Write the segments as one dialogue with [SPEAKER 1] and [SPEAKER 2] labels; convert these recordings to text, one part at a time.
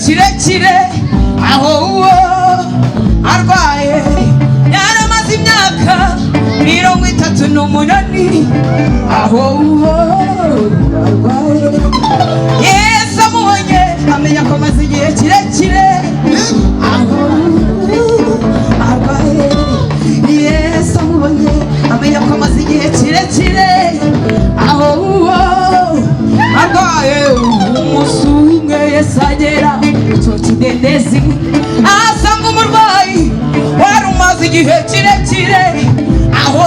[SPEAKER 1] kirekire aho arwaye yaramaze imyaka 38 aho arwaye Yesu amubonye amenya ko amaze igihe kirekire aho arwaye Yesu amubonye amenya ko amaze igihe kirekire aho arwaye umusumwe Yesu agera cyo kidendezi asanga umurwayi wari umaze igihe kirekire aho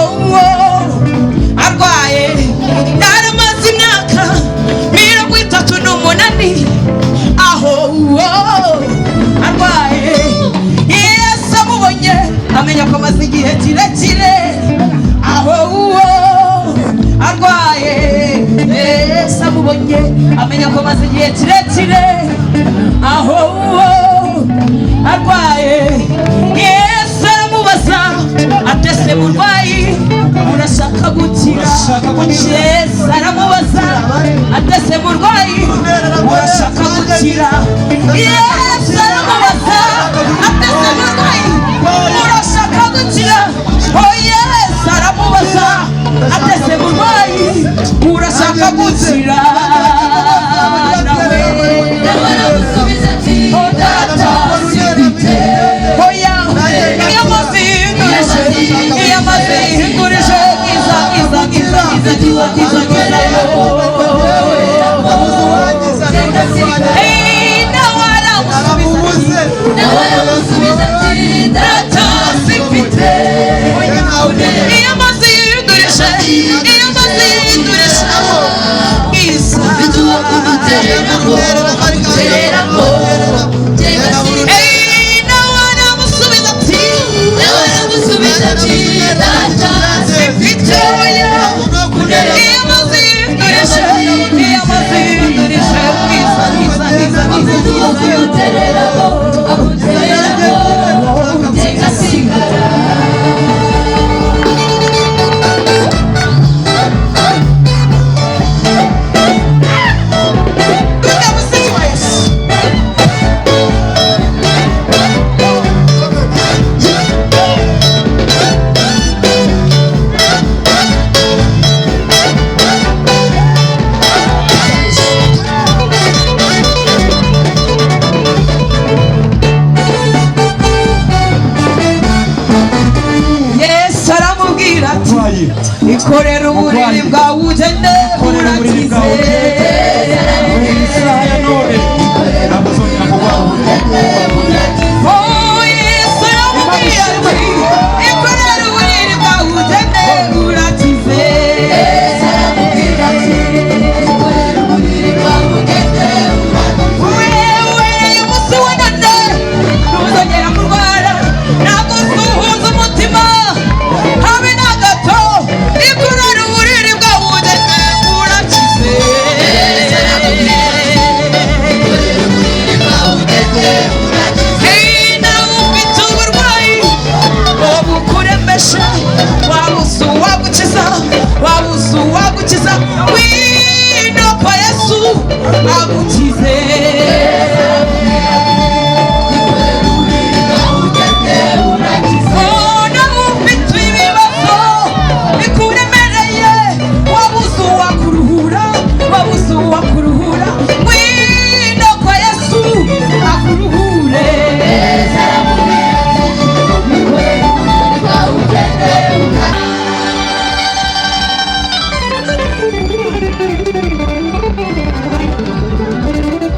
[SPEAKER 1] arwaye yaramaze imyaka 38 aho arwaye Yesu amubonye amenya ko amaze igihe kirekire aho arwaye Yesu amubonye amenya ko amaze igihe kirekire aho arwaye Yesu aramubaza atese murwayi urashaka gukira Yesu aramubaza atese murwayi urashaka gukira Yesu aramubaza atese murwayi urashaka gukira oh Yesu aramubaza atese murwayi urashaka gukira nawe aramusubiza ati data oya iyamaze ihingurije iza nawe aramusubiza Serera